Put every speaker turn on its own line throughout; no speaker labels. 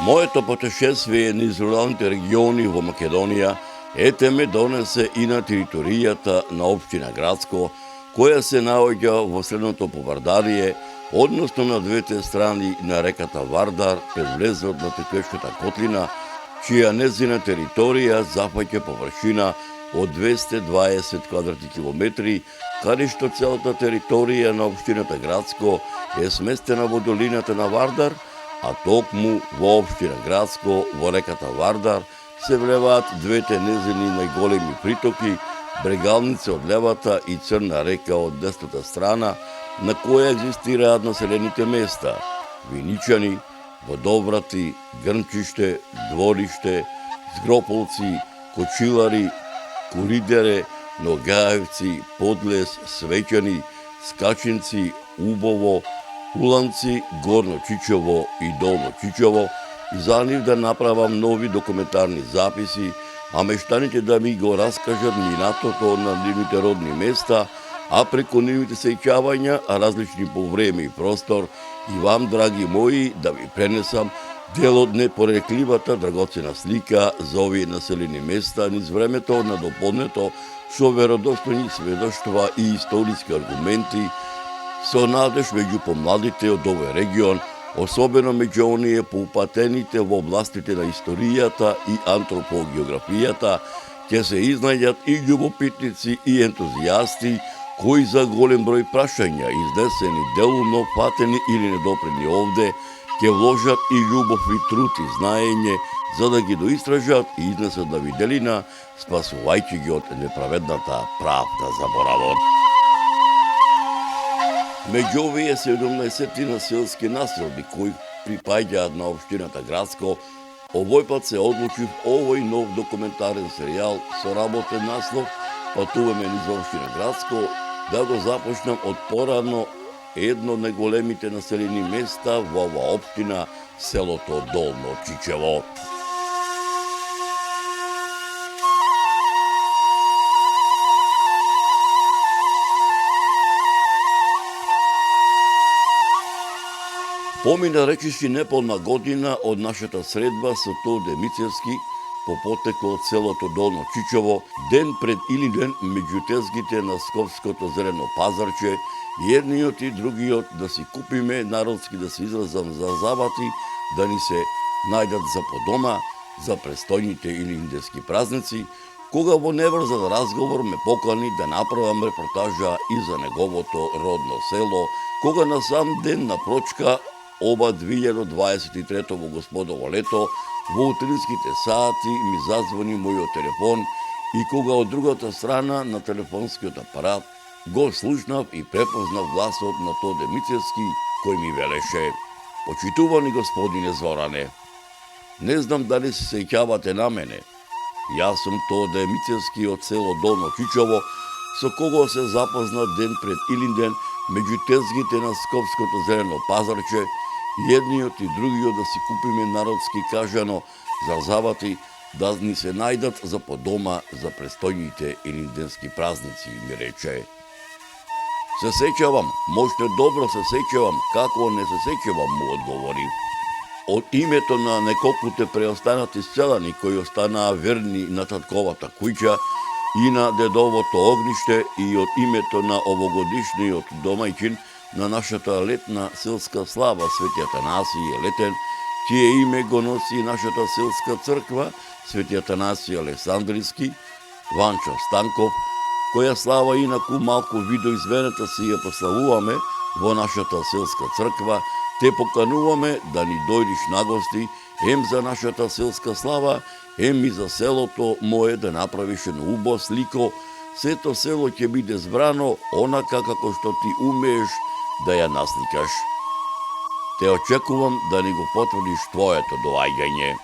Моето путешествие низ руралните региони во Македонија ете ме донесе и на територијата на општина Грацко, која се наоѓа во средното Повардарие, односно на двете страни на реката Вардар, пред влезот на Теквешката котлина, чија незина територија зафаќа површина од 220 квадратни километри, каде што целата територија на општината Грацко е сместена во долината на Вардар, а токму во општина Грацко, во реката Вардар, се влеваат двете незини најголеми притоки, Брегалница од левата и Црна река од десната страна, на која екзистираат населените места – Виничани, Водоврати, Грнчиште, Двориште, Згрополци, Кочилари, Коридере, Ногаевци, Подлес, Свеќани, Скачинци, Убово, Уланци, Горно Чичево и Долно Чичево, и за нив да направам нови документарни записи, а мештаните да ми го раскажат минатото на нивните родни места, а преку нивните сеќавања, различни по време и простор, и вам, драги мои, да ви пренесам дел од непорекливата драгоцена слика за овие населени места низ времето на доподнето со веродостојни сведоштва и историски аргументи, со надеж меѓу помладите од овој регион, особено меѓу оние поупатените во областите на историјата и антропогеографијата, ќе се изнајдат и љубопитници и ентузијасти кои за голем број прашања, изнесени делумно, фатени или недопредни овде, ќе вложат и љубов и труд и знаење, за да ги доистражат и изнесат на виделина, спасувајќи ги од неправедната правда заборавот. Меѓу овие 17 населски населби кои припаѓаат на општината Грацко, овој пат се одлучив овој нов документарен серијал со работен наслов "Патуваме низ општина Грацко" да го започнам од порано едно од најголемите населени места во оваа општина, селото Долно Чичево. Помина речиси неполна година од нашата средба со Тоде Мицевски по потекло од селото Долно Чичево, ден пред Илинден меѓу тезгите на Скопското зелено пазарче, едниот и другиот да си купиме, народски да се изразам, за забати, да ни се најдат за подома, за престојните илинденски празници, кога во неврзан разговор ме покани да направам репортажа и за неговото родно село, кога на сам ден на прочка оба 2023 во господово лето, во утринските сати ми зазвони мојот телефон и кога од другата страна на телефонскиот апарат го слушнав и препознав гласот на Тоде Мицевски, кој ми велеше: "Почитувани господине Зоране, не знам дали се сеќавате на мене. Јас сум Тоде Мицевски од село Долно Чичево, со кого се запозна ден пред Илинден меѓу тезгите на Скопското зелено пазарче, едниот и другиот да си купиме, народски кажано, за забати, да ни се најдат за подома за престојните илинденски празници", ми рече. "Се сеќавам, можете добро се сеќавам, како не се сеќавам", му одговорив. Од името на неколкуте преостанати селани кои останаа верни на татковата куќа и на дедовото огниште, и од името на овогодишниот домајчин на нашата летна селска слава Свети Атанасиј Летен, чие име го носи и нашата селска црква Свети Атанасиј Александриски, Ванчо Станков, која слава инаку малку видоизменета си ја прославуваме во нашата селска црква, те покануваме да ни дојдиш на гости, ем за нашата селска слава, ем и за селото мое да направиш едно убаво слико, сето село ќе биде збрано онака како што ти умееш да ја насликаш. Те очекувам да ни го потврдиш твоето доаѓање.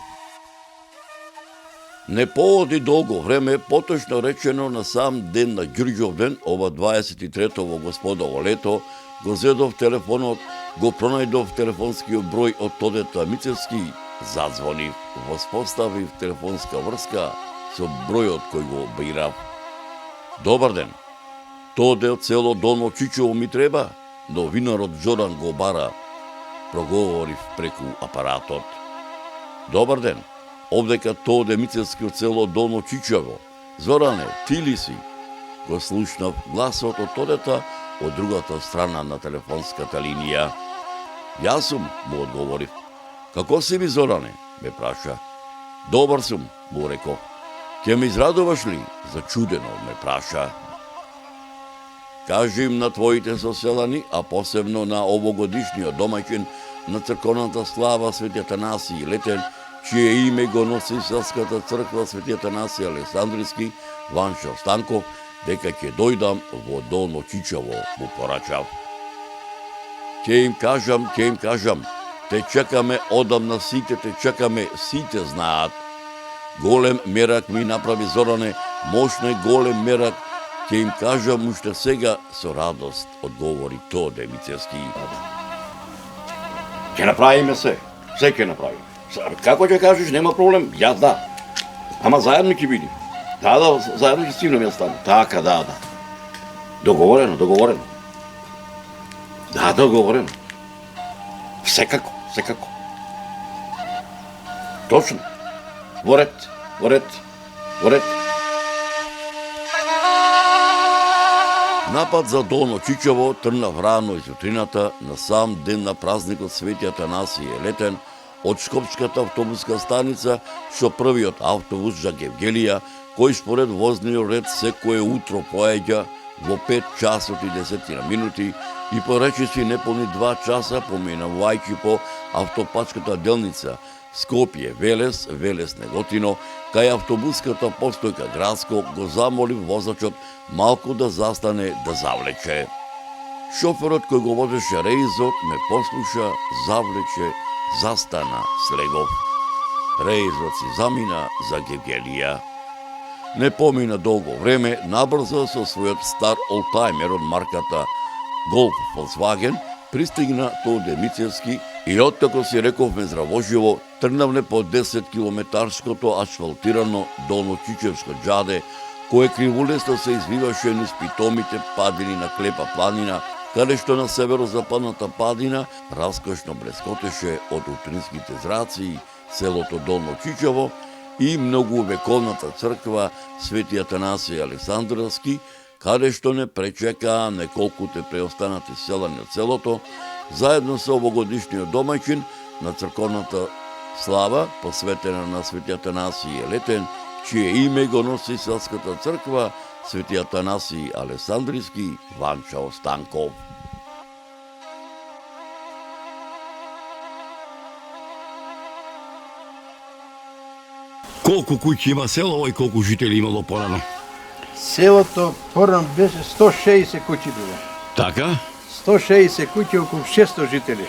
Не пооди долго време, поточно речено на сам ден на Ѓурѓовден, ова 23 во господово лето, го зедов телефонот, го пронајдов телефонскиот број од Тодета Мицевски, задзвонив, воспоставив телефонска врска со бројот кој го бирав. "Добар ден, Тоде од село Долно Чичево ми треба, но винарот Зоран го бара", проговорив преку апаратот. Добар ден, овдека Тоде Мицевски од село Долно Чичево. Зоране, ти ли си? Го слушнав гласот од Тодета од другата страна на телефонската линија. Јас сум, му одговорив. Како си ми, Зоране? Ме праша. Добар сум, му реков. Ке ме израдуваш ли? Зачудено ме праша. Кажи им на твоите соселани, а посебно на овогодишниот домаќин на црковната слава Свети Атанасиј Летен, чие име го носи селската црква Свети Атанасиј Александриски, Ванчо Станков, дека ќе дојдам во Долно Чичево, му порачав. Ќе им кажам, те чекаме одамна, сите те чекаме, сите знаат. Голем мерак ми направи, Зоране, мощен голем мерак, ќе им кажам уште сега со радост, одговори Тоде Мицевски. Ќе направиме се ќе направиме. Како ќе кажеш, нема проблем, јас да. Ама заедно ќе бидем. Да, заедно ќе стигнеме јас. Така, да. Договорено. Да, договорено. Секако. Точно. Во ред. Напад за Долно Чичево тргнав рано изутрината на сам ден на празникот Свети Атанасиј Летен од Шкопската автобуска станица со првиот автобус за Гевгелија, кој според возниот ред секое утро поаѓа во 5 часот и 10 минути и по речиси неполни 2 часа поминувајќи по автопатската делница Скопје Велес, Велес Неготино, кај автобуската постојка Градско, го замоли возачот малку да застане да завлече. Шоферот кој го возеше реизот ме послуша, завлече, застана, слегов. Реизот си замина за Гевгелија. Не помина долго време, набрзо со својот стар олтајмер од марката Golf Volkswagen пристигна Тоде Мицевски и оттако си рековме здравоживо, тргнавме по 10 километарското асфалтирано Долно Чичевско џаде, кое кривулесто се извиваше низ питомите падини на Клепа планина, каде што на северозападната падина раскошно блескотеше од утринските зраци селото Долно Чичево и многувековната црква Свети Атанасиј Александрски, каде што не пречекаа неколкуте преостанати селани од селото, заедно со овогодишниот домаќин на црковната слава, посветена на Свети Атанасиј Летен, чие име го носи селската црква Свети Атанасиј Александриски, Ванчо Станков.
Колку куќи има село и колку жители имало порано?
Селото порано беше 160 куќи било.
Така?
160 куќи, околу 600 жители.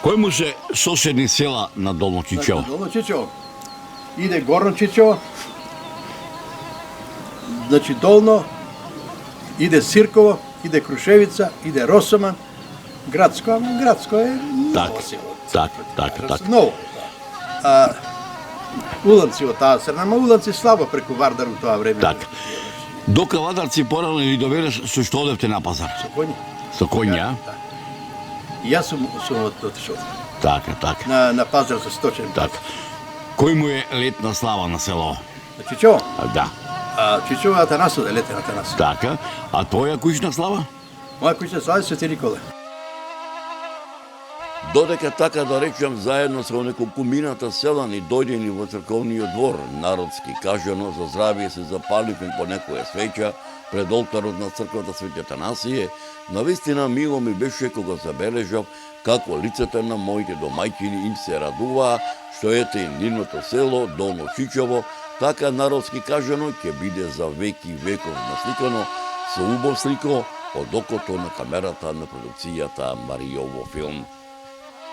Кој му се соседни села на Долно Чичево?
Долно Чичево. Иде Горно Чичево, значи Долно, иде Сирково, иде Крушевица, иде Росоман, Градско, ама Градско е ново село.
Така.
Ново. Уланци од таа страна, ама Уланци слабо преку Вардар у тоа време.
Така. До Кавадарци порано или доведеш со што одевте на пазар?
Со коњи.
Со коњи, а?
И јас сум отишол.
Така.
На пазар за сточен.
Така. Кој му е летна слава на село?
На Чичево?
Да.
Чичево Атанасов, летен Атанасов.
Така. А твоја куќна слава?
Моја куќна слава е Свети Никола.
Додека така да речам заедно со неколкумината селани дојдени во црковниот двор, народски кажано за здравие се запаливме по некоја свеќа пред олтарот на црквата Свети Атанасије, навистина мило ми беше кога забележав како лицата на моите домајќини им се радуваа што ете и нивното село Долно Чичево, така народски кажано ќе биде за веки веков насликано со убав слико од окото на камерата на продукцијата Маријово филм.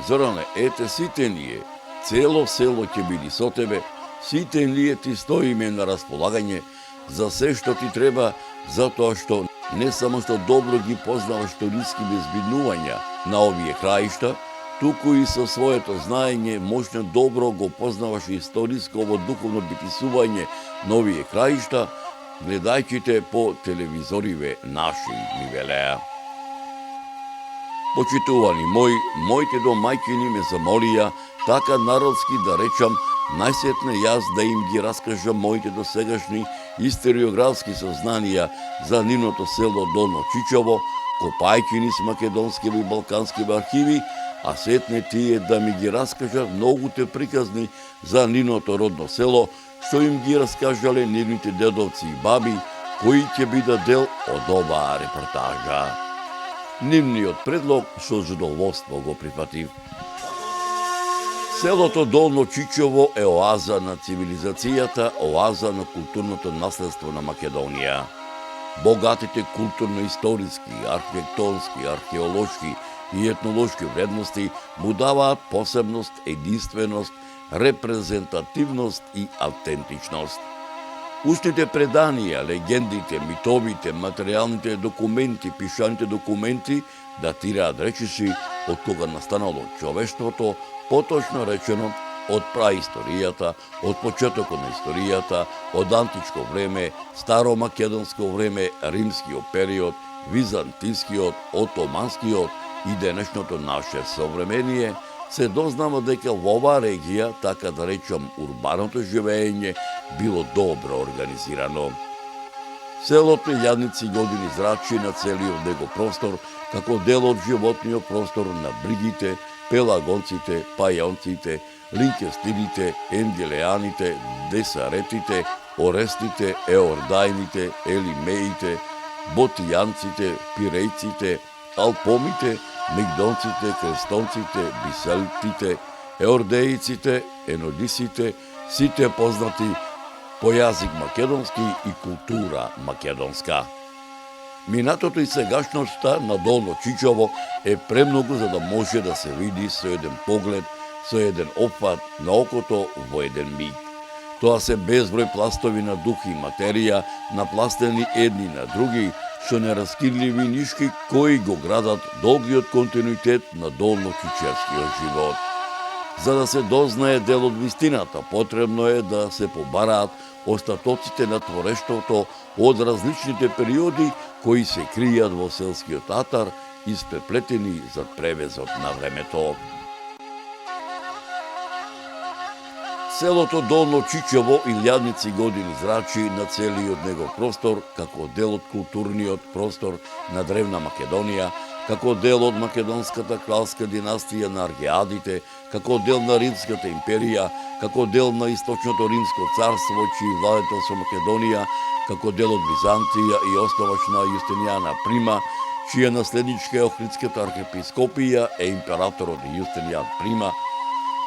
Зоране, ете сите ние, цело село ќе биде со тебе, сите ние ти стоиме на располагање за се што ти треба, затоа што не само што добро ги познаваш историски безбиднувања на овие краишта, туку и со своето знаење можно добро го познаваш историсково духовно битисување на овие краишта, гледајќите по телевизориве наши, ми велеа. Почитувани моите домајќини ме замолија така народски да речам Најсетне јас да им ги раскажам моите досегашни историографски сознанија за нивното село Долно Чичево, копајќи низ македонски и балкански архиви, а сетне тие да ми ги раскажат многуте приказни за нивното родно село, што им ги раскажале нивните дедовци и баби, кои ќе бидат дел од оваа репортажа. Нивниот предлог со задоволство го прифатив. Селото Долно Чичево е оаза на цивилизацијата, оаза на културното наследство на Македонија. Богатите културно-историски, архитектонски, археолошки и етнолошки вредности му даваат посебност, единственост, репрезентативност и автентичност. Устните преданија, легендите, митовите, материјалните документи, пишаните документи датираат речиси од кога настанало човештвото, поточно речено од праисторијата, од почетокот на историјата, од античко време, старомакедонско време, римскиот период, византискиот, отоманскиот и денешното наше современие, се дознава дека во оваа регија, така да речам, урбаното живење било добро организирано. Селото илјадници години зрачи на целиот него простор, како дел од животниот простор на бригите, пелагонците, пајонците, линкестирите, енделеаните, десаретите, орестите, еордајните, елимеите, ботијанците, пирејците, алпомите, мигдонците, крестонците, бисалтите, еордеиците, енодисите, сите познати по јазик македонски и култура македонска. Минатото и сегашноста на Долно Чичево е премногу за да може да се види со еден поглед, со еден опфат на окото во еден миг. Тоа се безброј пластови на дух и материја, напластени едни на други, со нераскидливи нишки кои го градат долгиот континуитет на Долно Чичевскиот живот. За да се дознае дел од вистината, потребно е да се побараат остатоците на творештвото од различните периоди кои се кријат во селскиот атар, испреплетени за превезот на времето. Селото Долно Чичево илјадници години зрачи на целиот него простор, како дел од културниот простор на древна Македонија, како дел од македонската кралска династија на Аргеадите, како дел на Римската империја, како дел на Источното Римско царство, чиј владетел со Македонија, како дел од Византија и основач на Јустинијана Прима, чија наследничка е Охридската архиепископија е императорот Јустинијан Прима,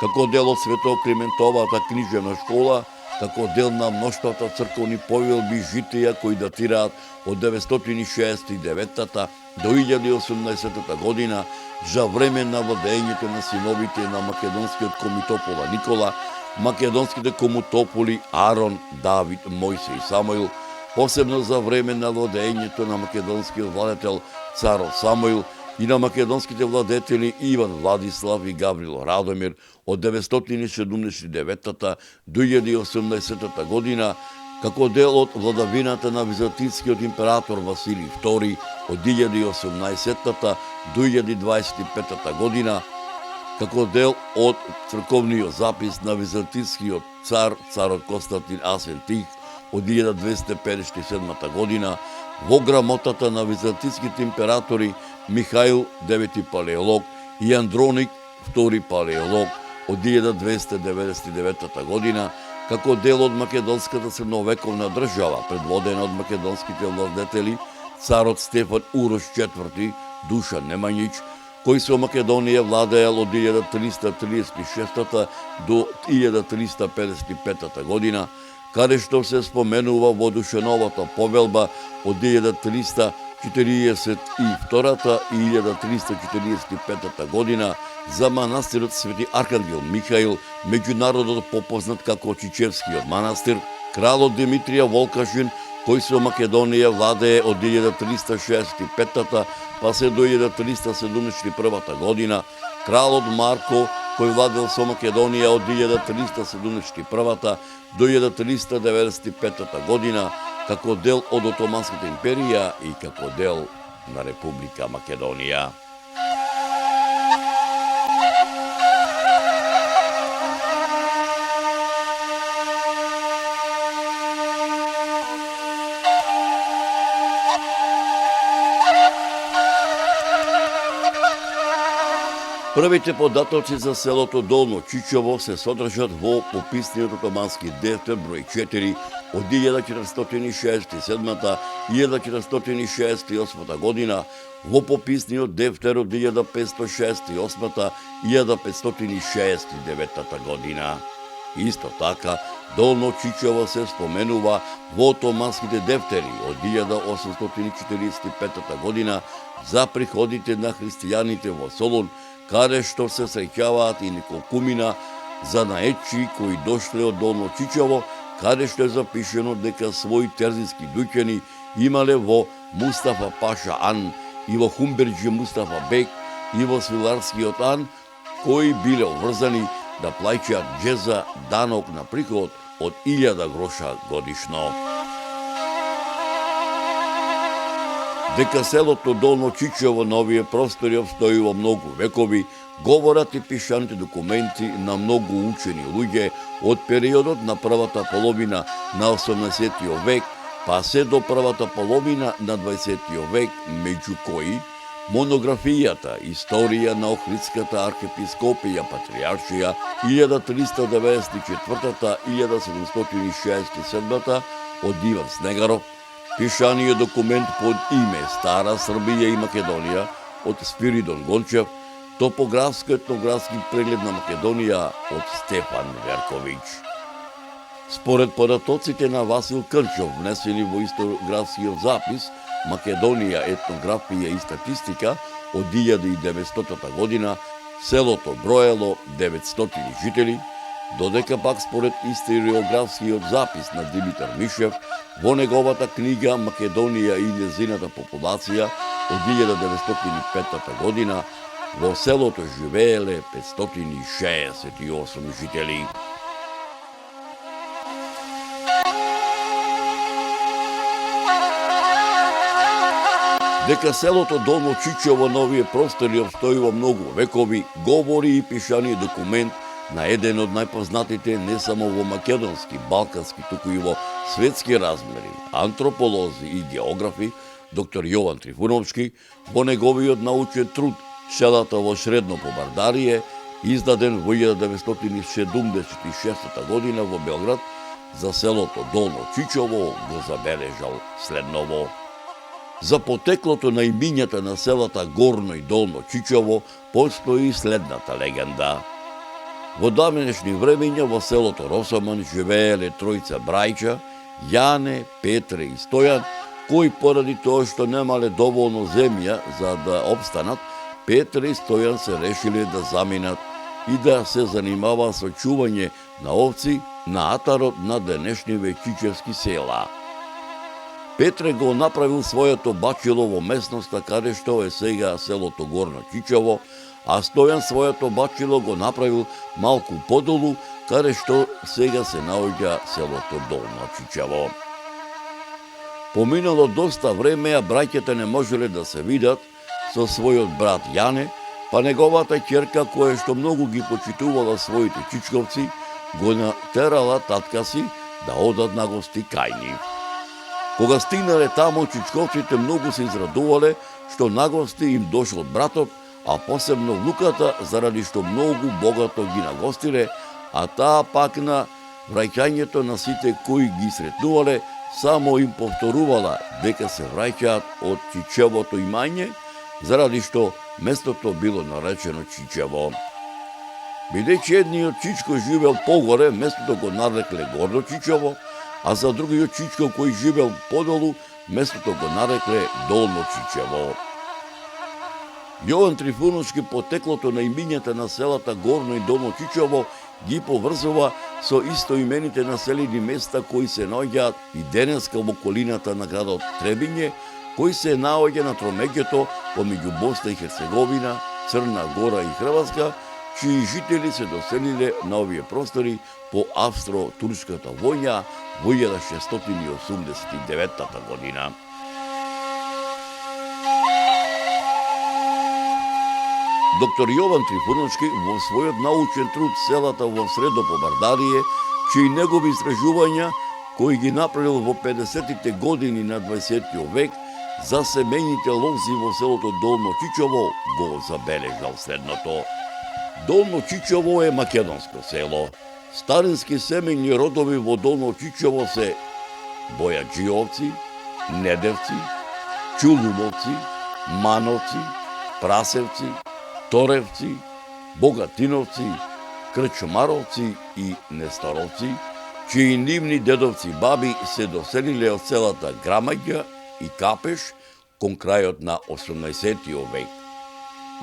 како дел од Свето-Климентовата книжевна школа, како дел на мноштвата црковни повелби и житија кои датираат од 969 до 1018 година, за време на владењето на синовите на македонскиот комитопола Никола, македонските комутополи Арон, Давид, Мојсе и Самоил, посебно за време на владењето на македонскиот владетел царот Самоил и на македонските владетели Иван Владислав и Гаврил Радомир од 979 до 1018 година, како дел од владавината на византискиот император Василий II од 1018 до 1025 година, како дел од црковниот запис на византискиот цар, царот Константин Асентих од 1257 година, во грамотата на византиските императори Михаил IX Палеолог и Андроник II Палеолог од 1299 година, како дел од македонската средновековна држава, предводена од македонските владетели, царот Стефан Урош IV, Душан Немањич, кој со Македонија владеел од 1336 до 1355 година, каде што се споменува во Душановата повелба од 1342 и 1345 година за манастирот Свети Архангел Михаил, меѓународно попознат како Чичевскиот манастир, кралот Димитрија Волкашин, кој со Македонија владее од 1365 па се до 1371 година, кралот Марко, кој владел со Македонија од 1371 до 1395 година, како дел од Отоманската империја и како дел на Република Македонија. Првите податоци за селото Долно Чичево се содржат во пописниот отомански дефтер број 4 од 1467 и 1468 година, во пописниот дефтер од 1568 и 1569 година. Исто така, Долно Чичево се споменува во отоманските дефтери од 1845 година за приходите на христијаните во Солун, каде што се среќаваат и неколкумина за наечи кои дошле од Долно Чичево, каде што е запишено дека своји терзински дуќани имале во Мустафа Паша Ан и во Хумберџи Мустафа Бек и во Свиларскиот Ан, кои биле обврзани да плаќаат џеза данок на приход од 1000 гроша годишно. Дека селото Долно Чичево на овие простори обстојува многу векови, говорат и пишаните документи на многу учени луѓе од периодот на првата половина на 18 век, па се до првата половина на 20 век, меѓу кои монографијата Историја на Охридската архиепископија Патриаршија 1394-1767 од Иван Снегаров, пишаниот документ под име Стара Србија и Македонија од Спиридон Гончев, топографско-етнографски преглед на Македонија од Стефан Верковиќ. Според податоците на Васил Крчов, внесени во истографскиот запис Македонија, етнографија и статистика од 1900 година, селото броело 900 жители, додека пак според историографскиот запис на Димитар Мишев во неговата книга Македонија и незината популација од 1905 година, во селото живееле 568 жители. Дека селото Долно Чичево на овие простори обстојува многу векови, говори и пишаниот документ на еден од најпознатите не само во македонски, балкански, туку и во светски размери, антрополози и географи, доктор Јован Трифуновски, во неговиот научен труд Селата во Средно Побардарие, издаден во 1976 година во Белград, за селото Долно Чичево го забележал следново. За потеклото на имињата на селата Горно и Долно Чичево постои следната легенда. Во давнешни времења во селото Росоман живееле тројца брајча, Јане, Петре и Стојан, кои поради тоа што немале доволно земја за да обстанат, Петре и Стојан се решиле да заминат и да се занимаваат со чување на овци на атарот на денешниве чичевски села. Петре го направил своето бачило во местноста каде што е сега селото Горно Чичево, а Стојан своето бачило го направил малку подолу, каде што сега се наоѓа селото Долно Чичево. Поминало доста време, а браќата не можеле да се видат со својот брат Јане, па неговата ќерка, која што многу ги почитувала своите чичковци, го натерала татка си да одат на гости кај нив. Кога стигнале тамо, чичковците многу се израдувале што на гости им дошол братот, а посебно внуката, заради што многу богато ги нагостиле, а таа пак на враќањето на сите кои ги сретнувале, само им повторувала дека се враќаат од Чичевото имање, заради што местото било наречено Чичево. Бидејќи едниот чичко живел погоре, местото го нарекле Горно Чичево, а за другиот чичко кој живел подолу, местото го нарекле Долно Чичево. Јован Трифуновски потеклото на имињата на селата Горно и Долно Чичево ги поврзува со истоимените населени места кои се наоѓаат и денеска во околината на градот Требиње, кој се наоѓа на тромеѓето помеѓу Босна и Херцеговина, Црна Гора и Хрватска, чии жители се доселиле на овие простори по австро-турската војна во 1689 година. Доктор Јован Трифуновски во својот научен труд Селата во Средно Побардарие, чии негови истражувања кои ги направил во 50-тите години на 20 век за семејните ловзи во селото Долно Чичево, го забележал следното. Долно Чичево е македонско село. Старински семејни родови во Долно Чичево се Бојаджиовци, Недевци, Чулумовци, Мановци, Прасевци, Торевци, Богатиновци, Крчмаровци и Несторовци, чии нивни дедовци баби се доселиле од селата Грамаѓа и Капеш кон крајот на 18 век.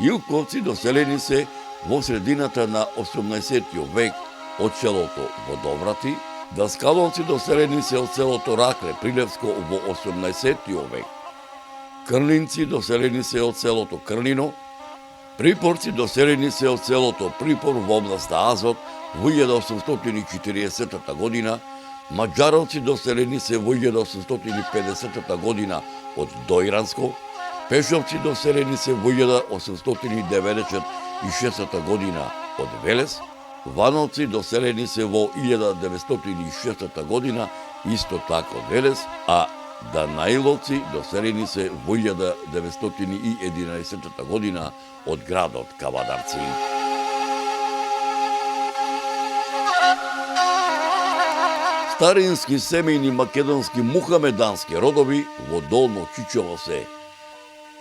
Илковци доселени се во средината на 18 век од селото Водоврати, Даскаловци доселени се од селото Ракле Прилевско во 18 век, Крнинци доселени се од селото Крнино, Припорци доселени се од селото Припор во областа Азот во 1840 година, Маđаровци доселени се во 1850 година од Дојранско, Пешовци доселени се во 1896 година од Велес, Вановци доселени се во 1906 година исто така од Велес, а Данаиловци доселени се во 1911 година од градот Кавадарци. Старински семејни македонски мухамедански родови во Долно Чичево се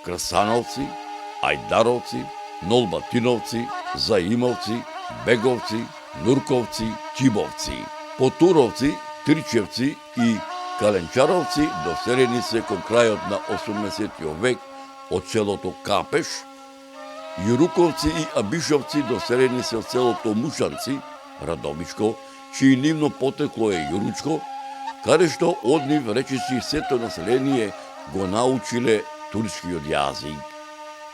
Крсановци, Ајдаровци, Нолбатиновци, Заимовци, Беговци, Нурковци, Тибовци, Потуровци, Тричевци и Каленчаровци доселени се кон крајот на 18 век од селото Капеш, Јуруковци и Абишовци доселени се од селото Мушанци, Радомичко, чии нивно потекло е Јуручко, каде што од нив речиси сето население го научиле турскиот јазик.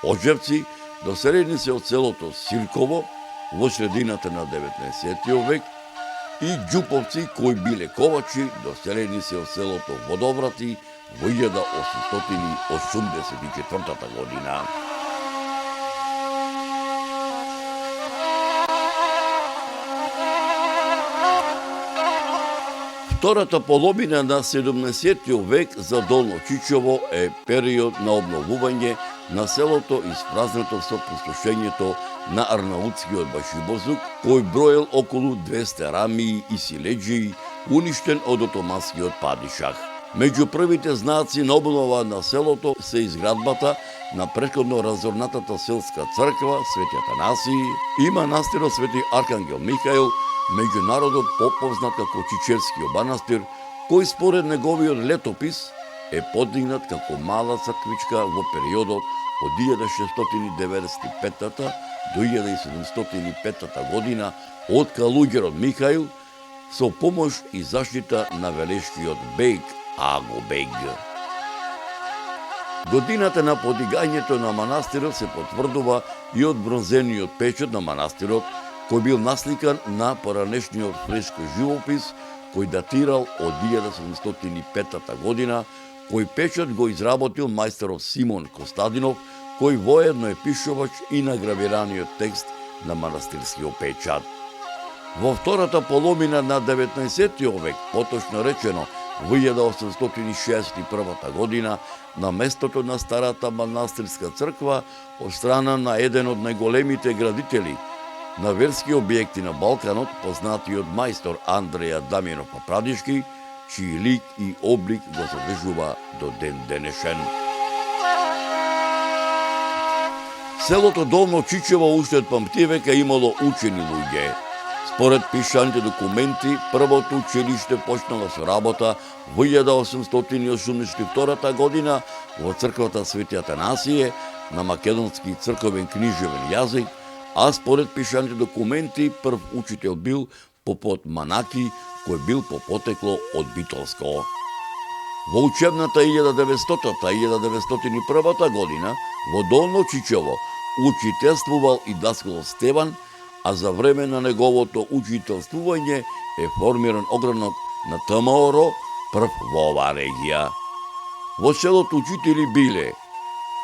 Оджевци доселени се од селото Сирково во средината на 19 век и Ѓуповци кои биле ковачи доселени се од селото Водоврати во 1884 година. Втората половина на 17 век за Долно Чичево е период на обновување на селото испразнато со пустошењето на Арнаутскиот башибозук, кој броел околу 200 рамии и силеџии, уништен од отоманскиот падишах. Меѓу првите знаци на обнова на селото се изградбата на претходно разорнатата селска црква Свети Атанасии и манастирот Свети Архангел Михаил, меѓу народот попознат како Чичевскиот манастир, кој според неговиот летопис е подигнат како мала црквичка во периодот од 1695 до 1705 година од калуѓерот Михаил со помош и заштита на велешкиот бег Аго бег. Годината на подигањето на манастирот се потврдува и од бронзениот печат на манастирот, кој бил насликан на поранешниот фреско живопис, кој датирал од 1705 година, кој печат го изработил мајсторот Симон Костадинов, кој воедно е пишувач и на гравираниот текст на манастирскиот печат. Во втората половина на 19 век, поточно речено, во 1861 година, на местото на старата манастирска црква, од страна на еден од најголемите градители на верски објекти на Балканот, познатиот мајстор Андреја Дамјанов Папрадишки, чиј лик и облик го задржува до ден денешен. Селото Долно Чичево уште од памтивека имало учени луѓе. Според пишаните документи, првото училиште почнало со работа во 1882 година во црквата Свети Атанасие на македонски црковен книжевен јазик, а според пишаните документи прв учител бил попот Манаки, кој бил по потекло од Битолско. Во учебната 1900-1901 година во Долно Чичево учителствувал и даскал Стеван, а за време на неговото учителствување е формиран огранок на ТМОРО, прв во оваа регија. Во селото учители биле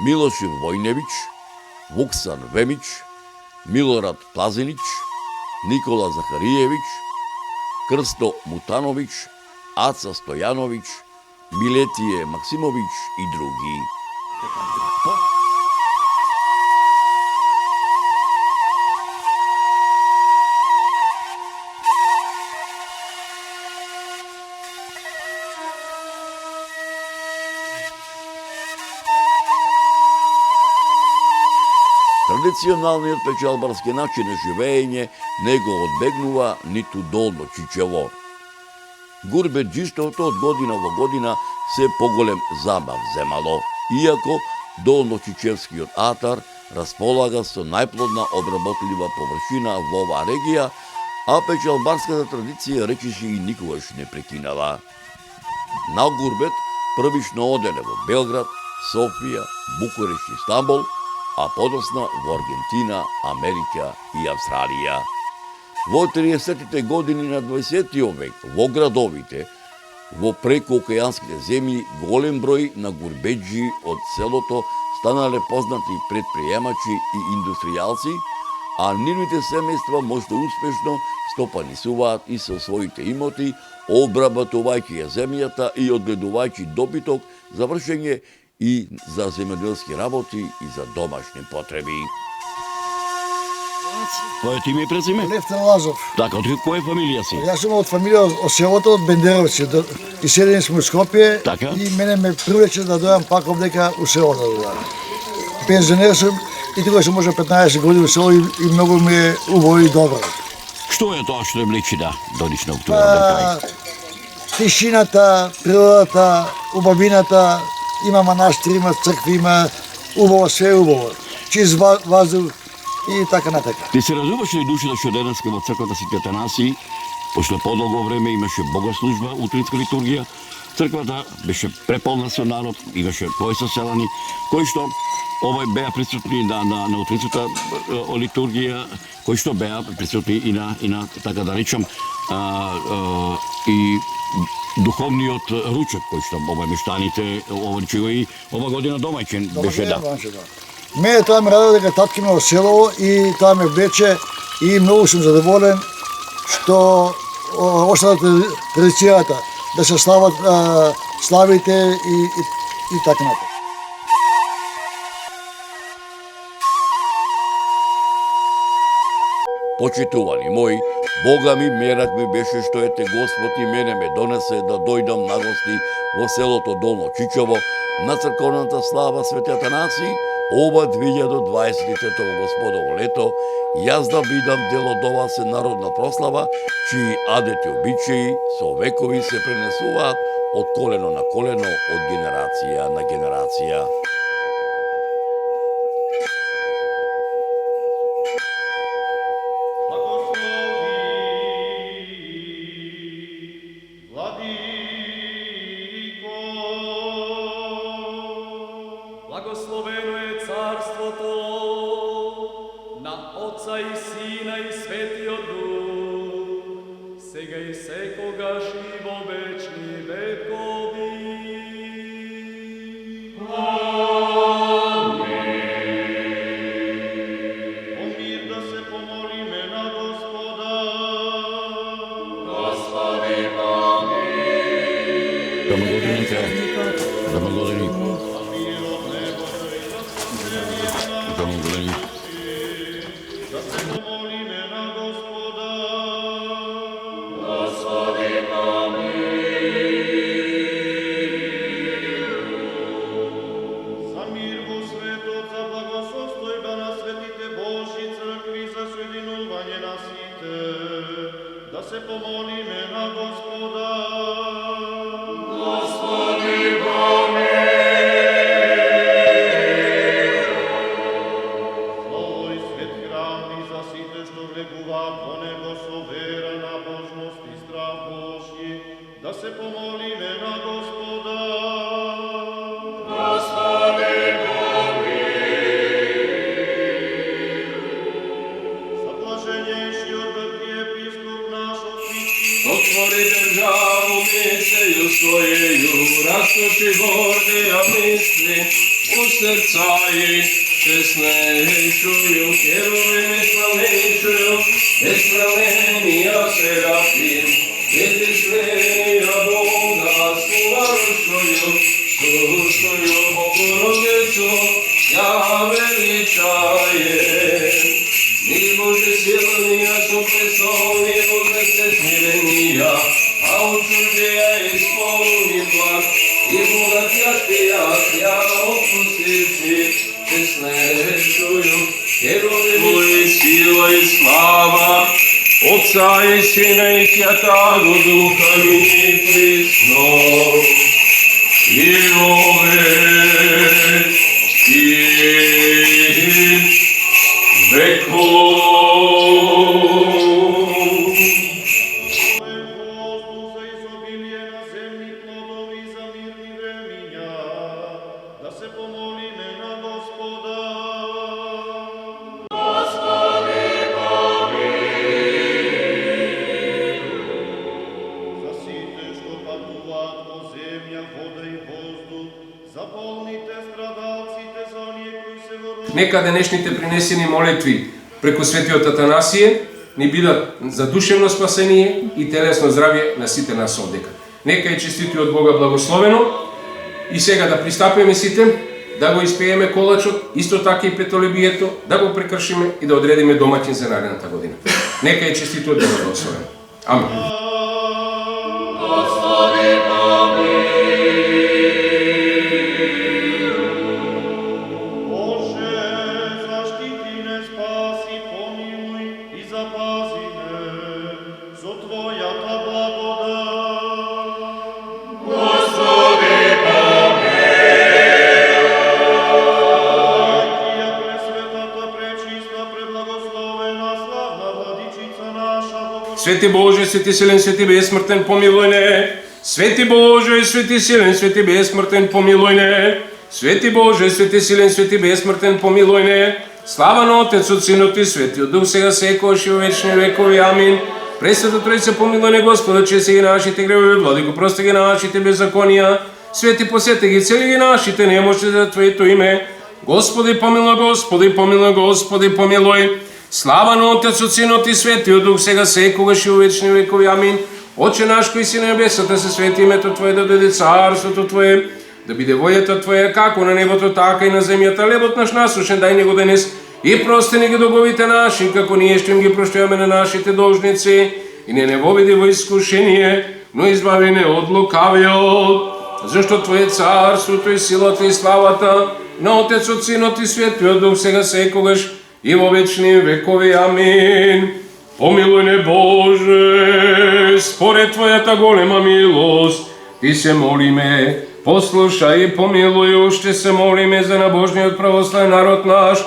Милоше Војневич, Вуксан Вемич, Милорад Плазинич, Никола Захариевич, Крсто Мутанович, Аца Стојанович, Милетије Максимович и други. традиционалниот печалбарски начин на живење не го одбегнува ниту Долно Чичево. Гурбеџиштото од година во година се поголем забав земало, иако Долно Чичевскиот атар располага со најплодна обработлива површина во оваа регија, а печалбарската традиција речиси и никогаш не прекинала. На гурбет првично оделе во Белград, Софија, Букуреш и Стамбул, а подосна во Аргентина, Америка и Австралија. Во 30-тите години на 20 век во градовите, во прекоокеанските земји, голем број на гурбеџи од селото станале познати предприемачи и индустријалци, а нивните семејства можда успешно стопанисуваат и со своите имоти, обработувајќи ја земјата и одгледувајќи добиток за вршење и за земјоделски работи и за домашни потреби.
Твоето име и презиме?
Левтен Лазов.
Така, од која фамилија си?
Јас сум од фамилија од селото, од Бендеровци. И седени сме у Скопје.
Така.
И мене ме привлече да дојам пак овдека у селото да дојам. Пензионер сум и тогаш може 15 години у село и многу ми е убаво и добро.
Што е тоа што им личи да додиш на овој крај?
Тишината, природата, убавината, има манастир, има цркви, има убаво, све е убаво. Чист ваздух и така натака.
Ти се разумаш ли души да што денеска во црквата Свети Атанасии, после подолго време имаше богослужба, утринска литургија, црквата беше преполна со народ, имаше твои соселани, кои што беа присутни на утринската литургија, кои што беа присутни и на така да речам, и духовниот ручек кој што мештаните и ова година домаќин беше да.
Мене тоа ме радува дека татки ме осело и тоа ме влече и многу сум задоволен што остана традицијата да се слават славите и така натаму.
Почитувани мои, Бога ми мерак ми беше што ете Господ и мене ме донесе да дојдам на гости во селото Долно Чичево на црковната слава Свети Атанасии, ова 2023 Господово лето, јас да бидам дел од ова сенародна прослава, чии адети обичаи со векови се пренесуваат од колено на колено, од генерација на генерација.
Благословено е царството на Отца и Сина и Светиот Дух, сега и секогаш и во вечни векови. Амин. О мир да се помолиме на Господа. Господи, помилуј.
Да ме годините, да ме години.
Да се помолиме на Господа. Господи, помилуј. За мир во светот, за благосостојба на светите Божји цркви, за соединување на сите, да се помолиме на Господа. Господи, помилуј. Да се помолиме на Господа. Господи, помилуј. За блаженнейшиот архиепископ наш Отци, отвори државу мислеју својеју, расточи гордија мисли у срца и честнејшую, херовими славнейшую, безсравненија серафим, безбесмеја Бога, слушаю Богородицу, ја величајем. Ни Боже силнија со престолни вознесе смиренија, а учудија исполни благ, и богатјашкијат ја отпустици, честнејшую,
Твоя сила и слава, Отца и Сына и Святаго Духа ныне присно, и во веки веков.
Воздух за изобилие на земни плодови и за мирни времења, да се помолиме на Господа. За сите што патуваат во земја, вода и воздух, за болните, страдалците, за оние кои се во
Нека денешните принесени молитви преку светиот Атанасије ни бидат за душевно спасение и телесно здравје на сите нас овдека. Нека е честитиот Бога благословено и сега да пристапиме сите, да го испееме колачот, исто така и петолебието, да го прекршиме и да одредиме домаќин за наредната година. Нека е честитиот Бога благословено. Амин.
Боже, заштити не, спаси, помилуј и запази ме со Твојата благодат. Господи, помилуј! Пресветата, пречиста, преблагословена, славна Владичица наша,
Свети Боже, свети силен, свети безсмртен, помилуј не. Свети Боже, свети силен, свети безсмртен, помилуј не. Свети Боже, свети силен, свети безсмртен, помилуј не. Слава на Отецот, Синот и Светиот Дух, сега секогаш и во вечни векови. Амин. Пресвета Троица, помилуј не, Господа, чести ги нашите гревови, Владико, прости ги нашите беззаконија. Свети, посети ги, цели ги нашите немощи за Твоето име. Господи, помилуј, Господи, помилуј, Господи, помилуј. Слава на Отецот, Синот и Светиот Дух, сега секогаш и во вечни векови. Амин. Отче наш кој си на небесата, се свети името Твое, да дојде царството Твое, да биде вољата Твоја како на небото, така и на земјата. Лебот наш насушен дај ни го денес и прости ни ги долговите наши, како ние што им ги проштуваме на нашите должници, и не воведи во искушение, но избави не од лукавиот. Зашто Твое царството и силата и славата на Отецот, Синот и Светиот Дух, сега секогаш и во вечни векови. Амин. Помилуј не, Боже, според Твојата голема милост, Ти се молиме, послушај и помилуј, уште се молиме за набожниот православен народ наш,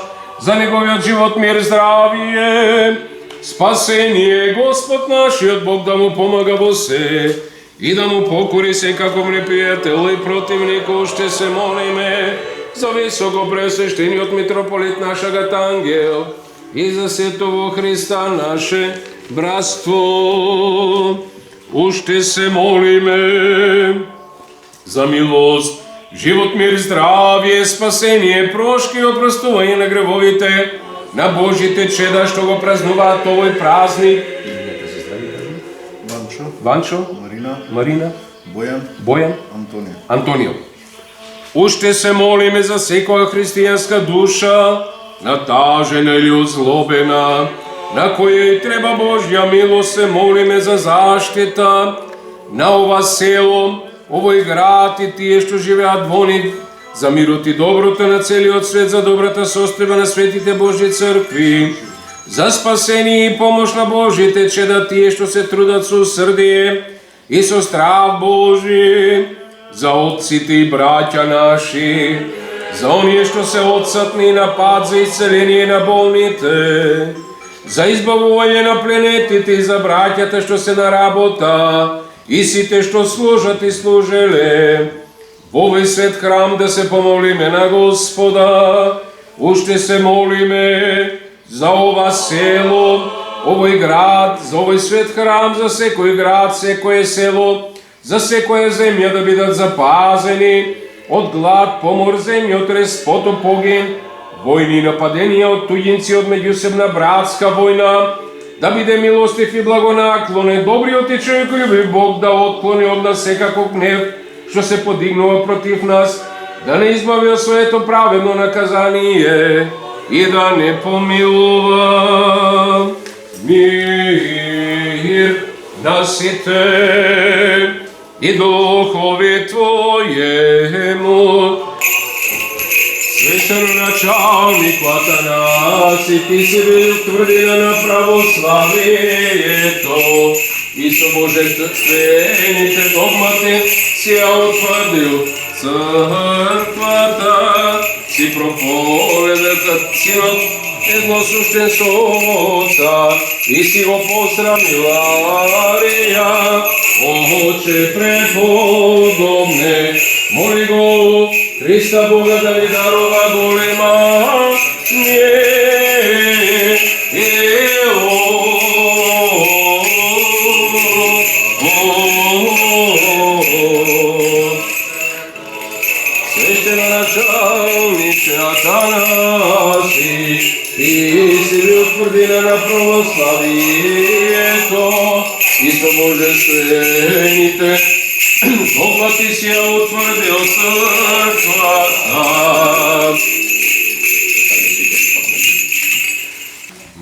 за неговиот живот, мир, здравие, спасение, Господ нашиот Бог да му помага во се и да му покори секаков непријател и противник, уште се молиме за високо пресвещениот митрополит нашагат ангел и за сето во Христа наше братство. Уште се молиме за милост, живот, мир, здравје, спасение, прошки и опростување на гревовите на Божите чеда што го празнуваат овој празник. Ванчо, Марина, Бојан, Антонио. Уште се молиме за секоја христијанска душа, натажена или озлобена, на која и треба Божја милост, се молиме за заштита на ова село, овој град и тие што живеат во нив, за мирот и доброто на целиот свет, за добрата состојба на светите Божји цркви, за спасение и помош на Божите чеда, тие што се трудат со усрдие и со страв Божи, за отците и браќа наши, за оние што се отсатни на пат за исцеление на болните, за избавување на пленетите и за браќата што се на работа и сите што служат и служеле. Во овој свет храм да се помолиме на Господа, уште се молиме за ова село, овој град, за овој свет храм, за секој град, секој село, за секоја земја да бидат запазени од глад, помор, земјотрес, потоп, погин, војни и нападенија од туѓинци, од меѓусебна братска војна, да биде милостив и благонаклонен, добриот и човеколюбив Бог да отклони од нас секаков гнев што се подигнува против нас, да не избави од своето праведно наказание и да не помилува. Мир на сите и духови Твојему. Свещеноначалник Атанасий, ти си бил твърдина на православието и со божествените догмати си я утвърдил църквата, си проповедът синът едносущен со Отца и си го посрамил Ария. Отче преподобне, моли го Христа Бога да ни дарува голема Свещеноначалниче Атанасий, ти си бил твърдина на православието и со божествените догмати си я утвърдил църквата.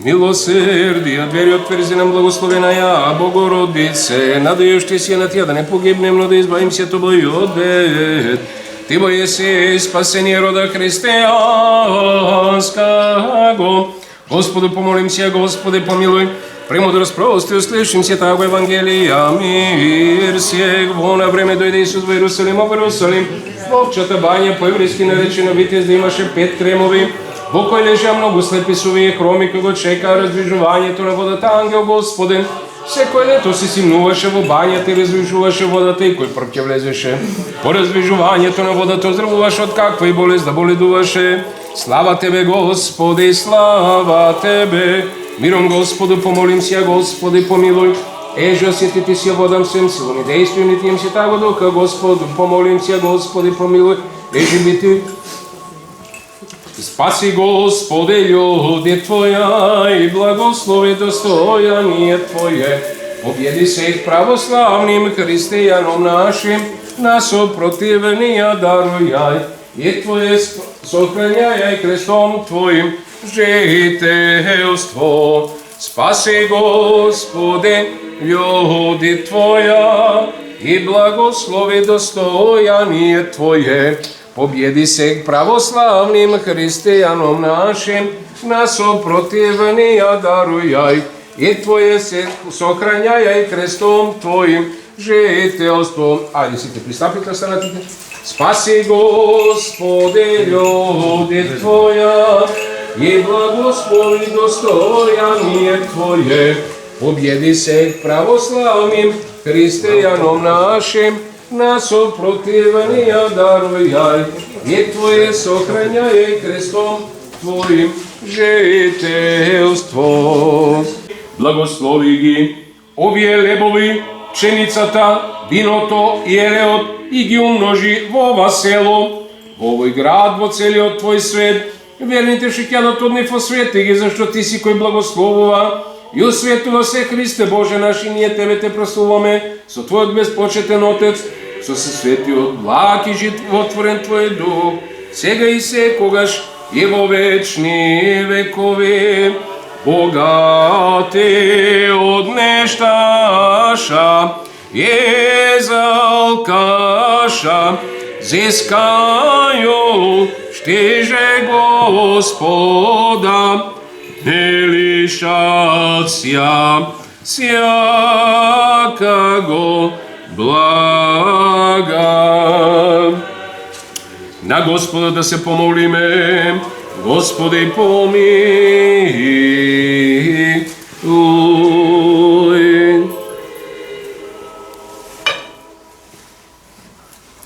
Милосърдие, двери отвързи нам, благословена я Богородице, надающи се на тя да не погибнем, но да избавим се от бед. Ти бо еси спасение рода християнского. Господу помолим се, Господи помилуй. Премудрост прости, услышим се таго Евангелия, мир сех. Во на време дойде Исус в Иерусалим, в Иерусалим, в овчата баня, по-еврейски наречена Витез, да имаше 5 кремови, во кој лежа многу слепи, суви и хроми, кој го чека раздвижувањето на водата. Ангел Господен секој лето си симнуваше во банјата и раздвижуваше водата, и кој прв ќе влезеше по раздвижувањето на водата, оздравуваше од каква и болест да боледуваше. Слава Тебе, Господи, слава Тебе. Миром Господу помолим се, Господи помилуй. Еже осетити се водам всем силом и действием и тим Святаго Духа, Господу помолим се, Господи помилуй. Еже бити спаси, Господи, люди Твоя и благослови достояние Твое. Победи всех православным християнам нашим, нас опротивния даруяй, и Твое сохраняй крестом Твоим жителство. Спаси, Господи, люди Твоя и благослови достояние Твое. Победи всех православным християнам нашим, нас опротивния даруяй, и Твое сохраняй крестом Твоим жителство. Айде сите пристапите, станатите. Спаси, Господи, люди Твоя и благослови достояние Твое. Победи всех православным християнам нашим, нас опротивния даруяй, и Твое сохраняй крестом Твоим жителство. Благослови ги овие лебови, пшеницата, виното и елеот, и ги умножи во ова село, во овој град, во целиот Твој свет. Верните ще ќадат од нив, освети ги, зашто Ти си кој благословува и осветува се, Христе Боже наш, и ние Тебе те прославуваме со Твојот безпочетен Отец, со се светиот благ и животворен Твој Дух, сега и секогаш и во вечни векови. Богате од нешташа, езалкаша, зискају штиже Господа, не лишат ся всякого блага. На Господа да се помолиме. Господи помилуй.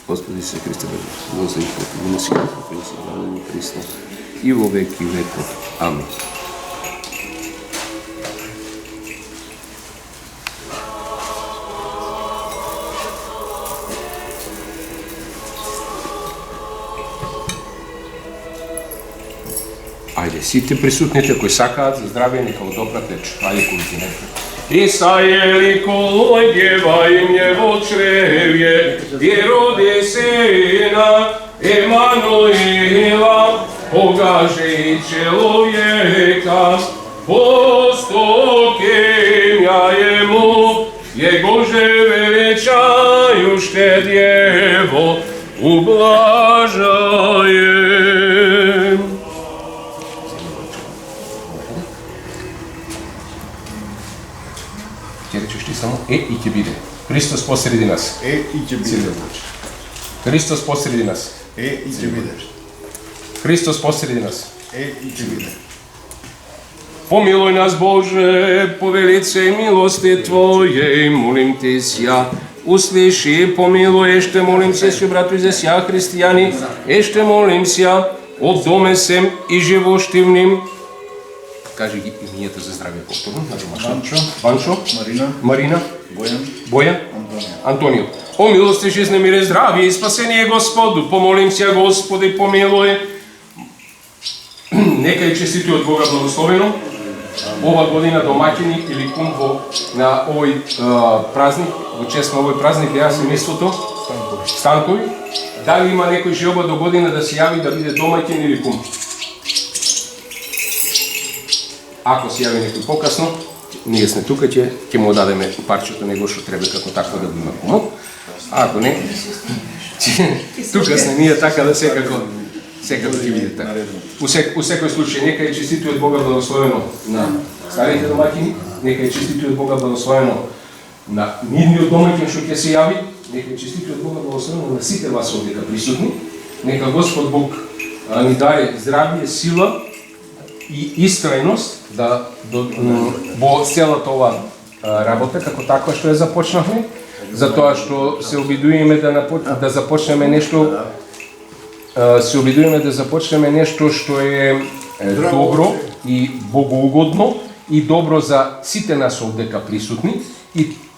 Господи се Христе, Боже, носи Христа и во веки веков. Амин. Ајде, сите присутните кои сакаат за здравје, нека го допрат реч. Ајде, колите нека. Исајели колој дева им je во чревје, и роди сина Емануила, погаже и человека, постокемја ему, его же величајуще Дjevo, ублажаем. речеш ти само и ќе биде. Христос посреди нас.
И ќе биде.
Христос посреди нас.
И ќе биде.
Христос посреди нас.
И ќе биде.
Помилуй нас, Боже, по велицей милости Твоей, молим Те ся. Услыши, помилуй, ще молим се, си брато и за ся християни, ще молим ся, от доме сем и живощивним. Кажи ги имијата за здравие повторно, на домашно. Ванчо, Марина, Бојан, Антонио. О милости, жизни, мире, здравие и спасение, Господу, помолим ся, Господи, помилуй. Нека е честити од Бога благословено. Ова година домаќини или кум на овој празник, во чест на овој празник ја семејството Станкови. Дали има некој желба до година да се јави да биде домаќин или кум? Ако се јави некој покасно, ние сме тука, ќе му дадеме парчето него што треба како такво да го има кумот. А ако не, тука сме ние така да секако ќе биде така. У секој случај, нека е честито од Бога благословено на старите домаќини, нека е честито од Бога благословено на мирниот домаќин што ќе се јави, нека е честито од Бога благословено на сите вас овдека присутни. Нека Господ Бог ни даде здравје, сила и истрајност во целата ова работа, како таква што ја започнахме, затоа што се обидуваме да започнеме нешто што е добро и богоугодно и добро за сите нас овдека присутни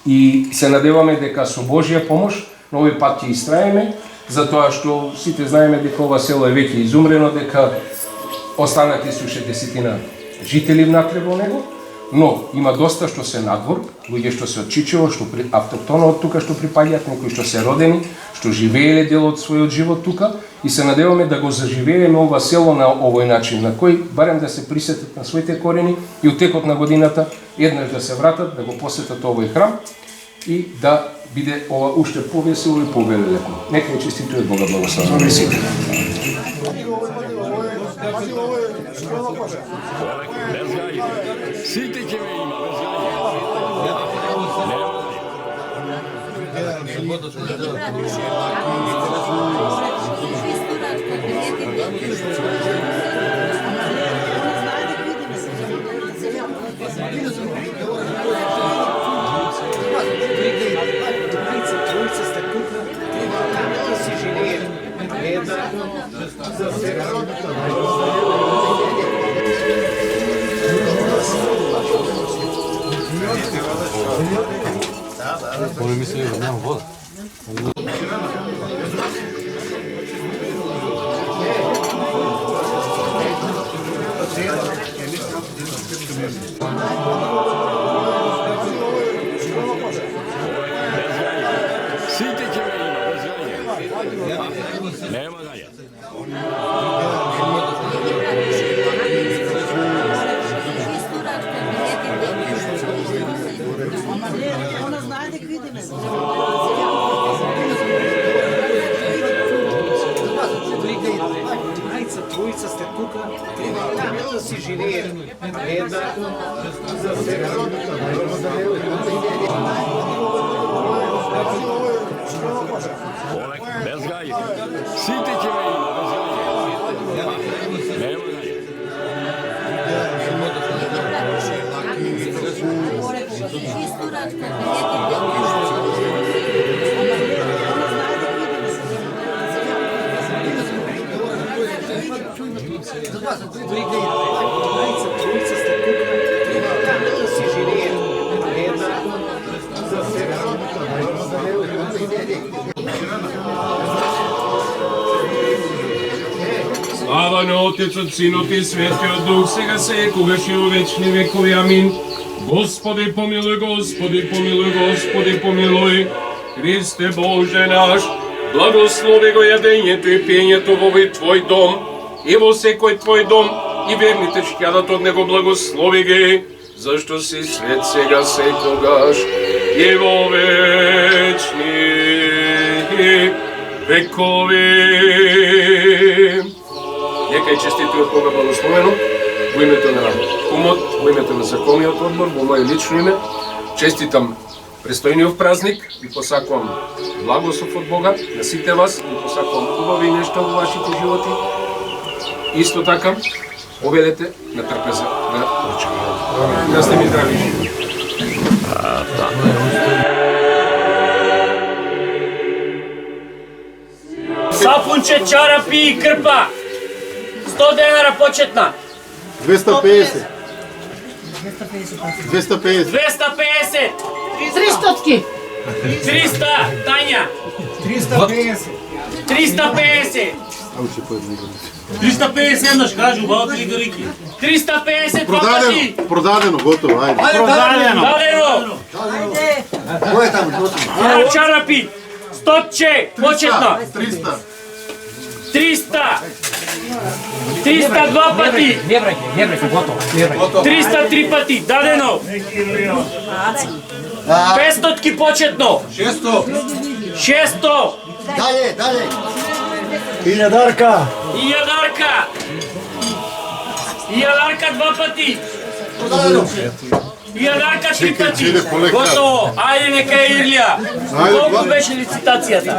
и се надеваме дека со Божја помош на овој пат ќе истраеме, затоа што сите знаеме дека ова село е веќе изумрено, дека останати се уште 10 жители внатре во него, но има доста што се надвор, луѓе што се од Чичево, што автоктоно од тука што припаѓаат, некои што се родени, што живееле дел од својот живот тука и се надеваме да го заживееме ова село на овој начин, на кој барем да се присетат на своите корени и у текот на годината еднаш да се вратат, да го посетат овој храм и да биде ова уште повесело и повелелепно. Нека е честито од Бога благословено на сите.
Сите ќе ме има, без
Oni misle da nema voda.
Сите ќе ме има, без гање. Нема гање.
Она знае дека идеме. Тројца, тројца сте тука, треба да си живее.
Без гање. Сите ќе ме има, без гање. Нема гање.
Тројца сте тука, треба да си живее.
Слава на Отецот, Синот и Светиот Дух, сега секогаш и во вечни векови. Амин. Господи помилуј, Господи помилуј, Господи помилуј. Христе Боже наш, благослови го јадењето и пиењето во овој Твој дом и во секој Твој дом и верните што јадат од него, благослови ги, зашто си свет сега секогаш и во вечни векови. Нека е честито од Бога благословено, во името на кумот, во името на законниот одбор, во моје лично име, честитам престојниот празник, ви посакувам благослов од Бога на сите вас, ви посакувам убави нешта во вашите животи. Исто така, победете на трпеза, на ручка. Да сте ми здрави.
Сапунче, чарапи и крпа. 100 денара почетна.
250. 250.
250.
300.
300, Тања.
350.
350.
350 еднаш кажу, баба ти гарики.
350 два пати.
Продадено, готово, ајде.
Продадено.
Дадено.
Кој е таму?
Ара чарапи. 100 почетна.
300.
300. 300 два пати.
Не браќе, готово.
300 три пати. Дадено. 500 почетно. 600.
Дале.
И Јадарка.
И јадарка. И јадарка два пати. И јадарка три пати. Готово. Ајде нека е Ирлија. Колку беше лицитацијата?